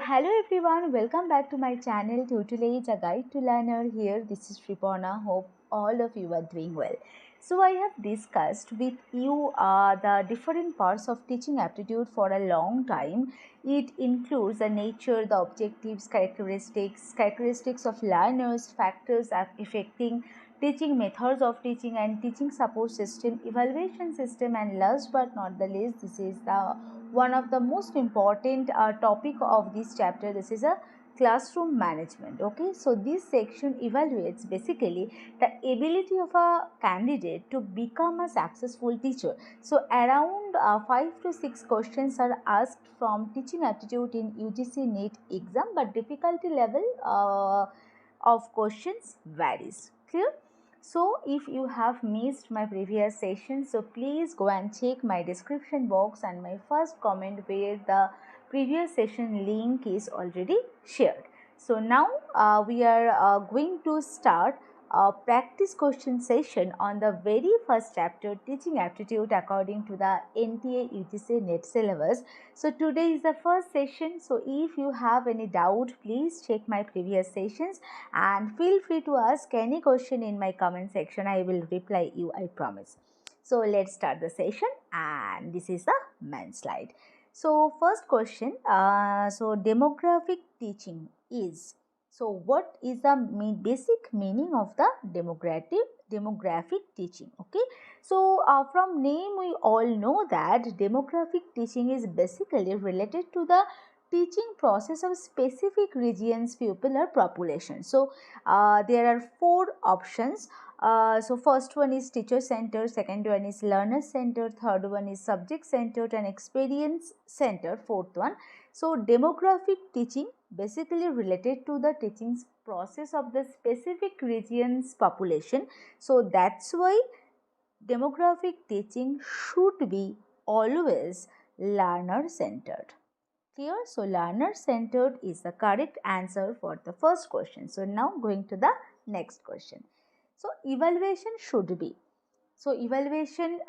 Hello everyone, welcome back to my channel Tutelage, a guide to learner. Here, this is Sriparna. Hope all of you are doing well. So, I have discussed with you the different parts of teaching aptitude for a long time. It includes the nature, the objectives, characteristics of learners, factors affecting teaching, methods of teaching, and teaching support system, evaluation system, and last but not the least, this is the one of the most important topic of this chapter. This is a classroom management. Okay, so this section evaluates basically the ability of a candidate to become a successful teacher. So around 5 to 6 questions are asked from teaching aptitude in UGC Net exam, but difficulty level of questions varies. Clear? So if you have missed my previous session, so please go and check my description box and my first comment where the previous session link is already shared. So now we are going to start a practice question session on the very first chapter, teaching aptitude according to the NTA UGC Net Syllabus. So today is the first session. So if you have any doubt, please check my previous sessions and feel free to ask any question in my comment section. I will reply you, I promise. So let's start the session, and this is the main slide. So first question, so demographic teaching is, so what is the basic meaning of the demographic teaching? Okay, so from name we all know that demographic teaching is basically related to the teaching process of specific regions, people or population. So there are 4 options. So first one is teacher centered, second one is learner centered, third one is subject centered, and experience centered, fourth one. So demographic teaching basically related to the teaching process of the specific region's population. So that's why demographic teaching should be always learner centered. Clear? So learner centered is the correct answer for the first question. So now going to the next question. So evaluation should be. So evaluation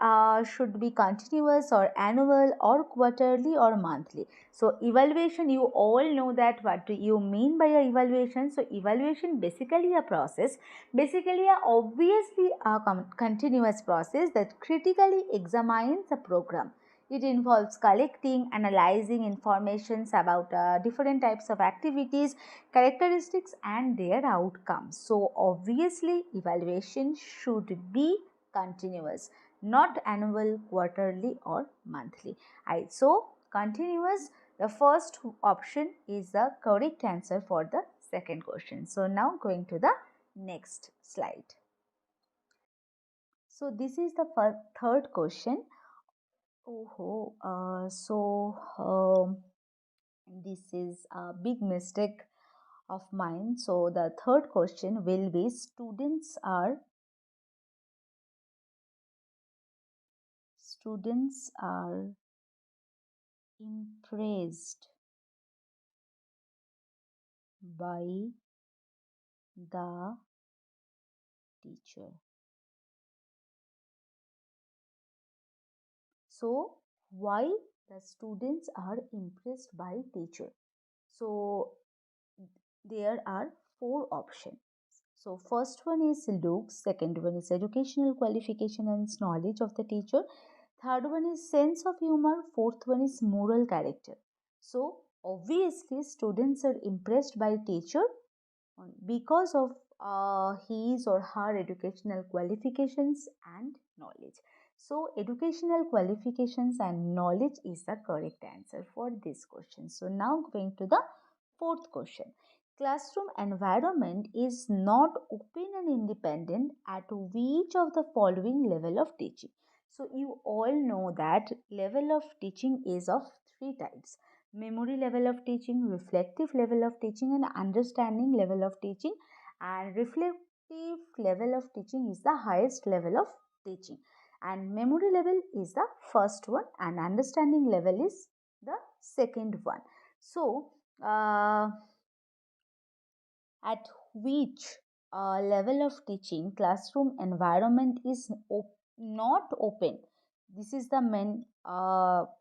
should be continuous or annual or quarterly or monthly. So evaluation, you all know that what do you mean by a evaluation. So evaluation basically a process, basically a obviously a continuous process that critically examines a program. It involves collecting, analyzing informations about different types of activities, characteristics and their outcomes. So obviously evaluation should be continuous, not annual, quarterly or monthly. So continuous, the first option is the correct answer for the second question. So now going to the next slide. So this is the third question. This is a big mistake of mine. So the third question will be students are impressed by the teacher. So why the students are impressed by teacher? So there are 4 options. So first one is looks, second one is educational qualification and knowledge of the teacher, third one is sense of humor, fourth one is moral character. So obviously students are impressed by teacher because of his or her educational qualifications and knowledge. So educational qualifications and knowledge is the correct answer for this question. So now going to the fourth question. Classroom environment is not open and independent at which of the following level of teaching? So you all know that level of teaching is of 3 types: memory level of teaching, reflective level of teaching, and understanding level of teaching. And reflective level of teaching is the highest level of teaching, and memory level is the first one, and understanding level is the second one. So at which level of teaching classroom environment is not open? This is the main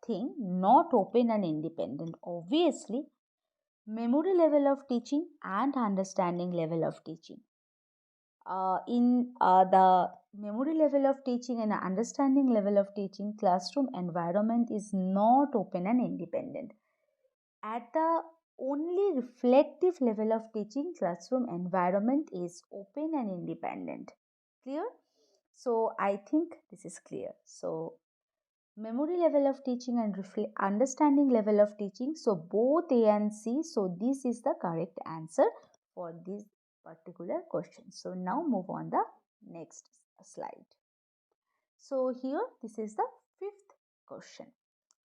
thing, not open and independent. Obviously memory level of teaching and understanding level of teaching. In the memory level of teaching and understanding level of teaching, classroom environment is not open and independent. At the only reflective level of teaching, classroom environment is open and independent. Clear? So I think this is clear. So memory level of teaching and understanding level of teaching, so both A and C, so this is the correct answer for this particular question. So now move on the next slide. So here this is the fifth question.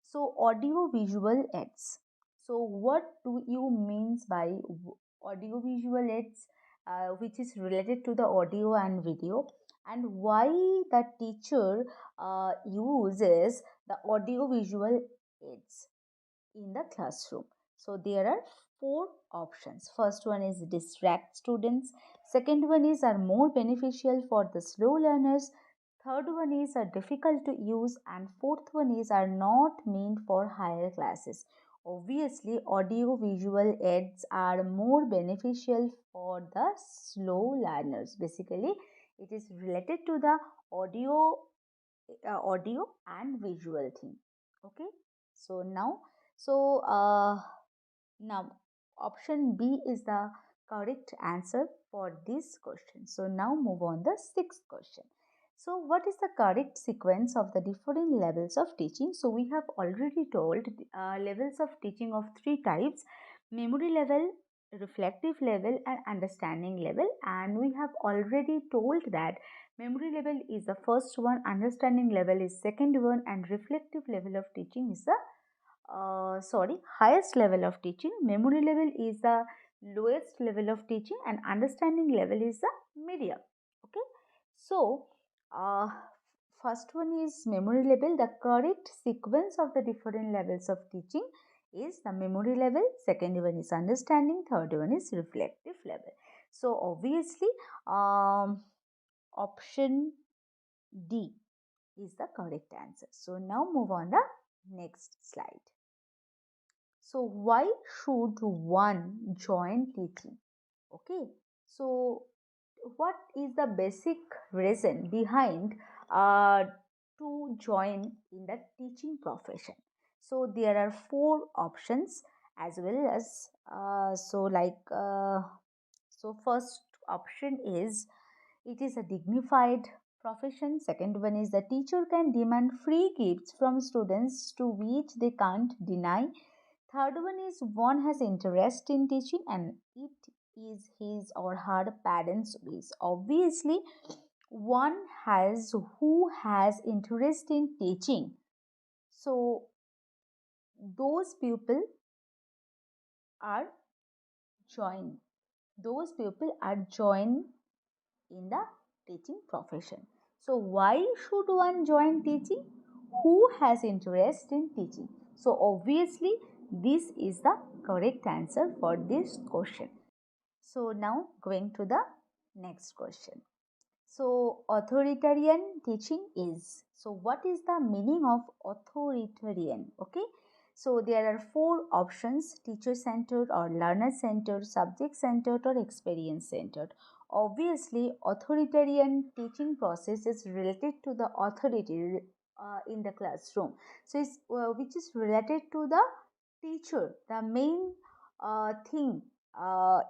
So audio visual aids, so what do you means by audio visual aids, which is related to the audio and video, and why the teacher uses the audio visual aids in the classroom. So there are four options. First one is distract students, second one is are more beneficial for the slow learners, third one is are difficult to use, and fourth one is are not meant for higher classes. Obviously audio visual aids are more beneficial for the slow learners. Basically it is related to the audio and visual thing. Okay, so now option B is the correct answer for this question. So now move on the sixth question. So what is the correct sequence of the different levels of teaching? So we have already told levels of teaching of three types: memory level, reflective level, and understanding level. And we have already told that memory level is the first one, understanding level is second one, and reflective level of teaching is the highest level of teaching. Memory level is the lowest level of teaching, and understanding level is the medium. Okay, so uh, first one is memory level. The correct sequence of the different levels of teaching is the memory level, second one is understanding, third one is reflective level. So obviously option D is the correct answer. So now move on the next slide. So why should one join teaching? Okay, so what is the basic reason behind to join in the teaching profession? So there are four options as well as so first option is it is a dignified profession. Second one is the teacher can demand free gifts from students to which they can't deny. Third one is one has interest in teaching and it is his or her parents' wish. Obviously, one has who has interest in teaching. So those people are join. Those people are join in the teaching profession. So why should one join teaching? Who has interest in teaching? So obviously this is the correct answer for this question. So now going to the next question. So authoritarian teaching is. So what is the meaning of authoritarian? Okay. So there are four options: teacher centered or learner centered, subject centered or experience centered. Obviously authoritarian teaching process is related to the authority in the classroom. So it's which is related to the teacher, the main thing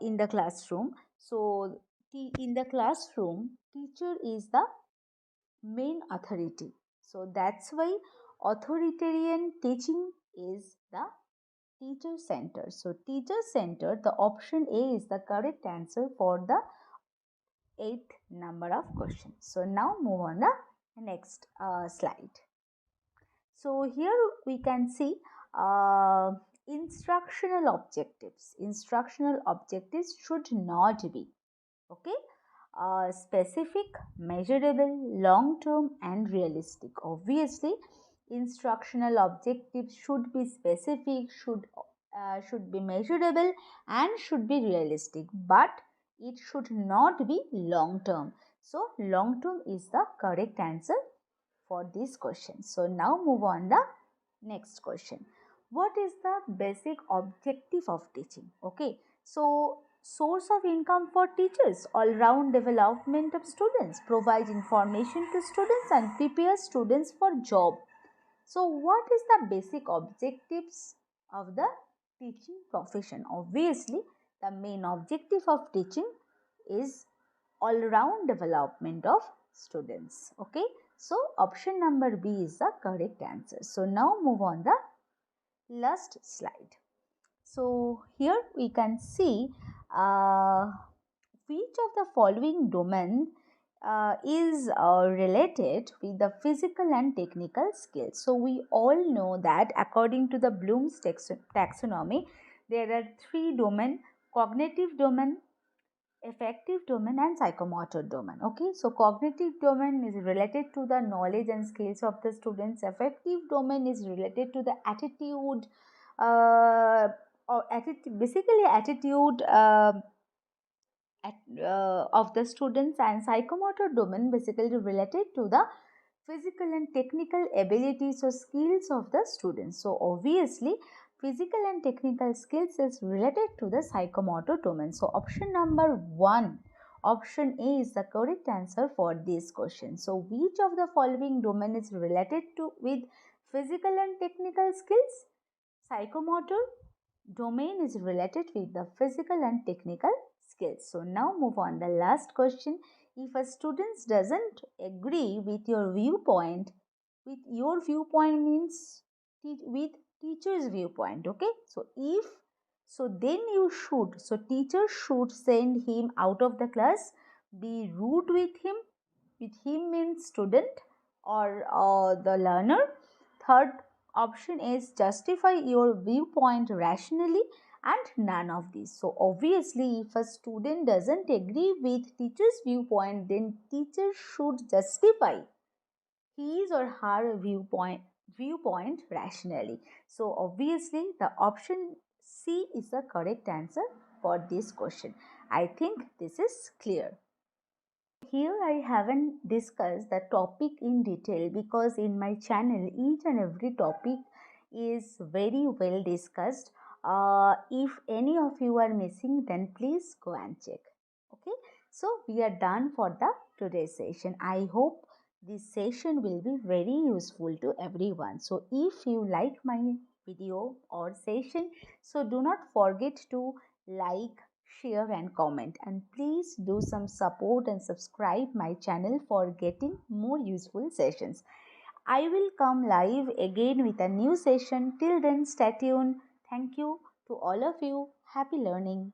in the classroom. So in the classroom, teacher is the main authority. So that's why authoritarian teaching is the teacher centered. So teacher centered, the option A is the correct answer for the eighth number of questions. So now move on the next slide. So here we can see instructional objectives. Instructional objectives should not be okay specific, measurable, long term and realistic. Obviously instructional objectives should be specific, should be measurable and should be realistic, but it should not be long term. So long term is the correct answer for this question. So now move on the next question. what is the basic objective of teaching? Okay, so source of income for teachers, all round development of students, provide information to students and prepare students for job. So what is the basic objectives of the teaching profession? Obviously, the main objective of teaching is all round development of students. Okay, so option number B is the correct answer. So now move on the last slide. So here we can see which of the following domain is related with the physical and technical skills. So we all know that according to the Bloom's taxonomy, there are three domain: cognitive domain, affective domain and psychomotor domain. Okay, so cognitive domain is related to the knowledge and skills of the students. Affective domain is related to the attitude, or attitude, basically attitude of the students, and psychomotor domain basically related to the physical and technical abilities or skills of the students. So obviously physical and technical skills is related to the psychomotor domain. So option number 1, option A is the correct answer for this question. So which of the following domain is related to with physical and technical skills? Psychomotor domain is related with the physical and technical skills. So now move on the last question. If a student doesn't agree with your viewpoint means with teacher's viewpoint. Okay, so if so, then you should, so teacher should send him out of the class, be rude with him means student or the learner. Third option is justify your viewpoint rationally, and none of these. So obviously if a student doesn't agree with teacher's viewpoint, then teacher should justify his or her viewpoint rationally. So obviously the option C is the correct answer for this question. I think this is clear. Here I haven't discussed the topic in detail because in my channel each and every topic is very well discussed. If any of you are missing, then please go and check. Okay, so we are done for the today's session. I hope this session will be very useful to everyone. So if you like my video or session, so do not forget to like, share and comment, and please do some support and subscribe my channel for getting more useful sessions. I will come live again with a new session. Till then, stay tuned. Thank you to all of you. Happy learning.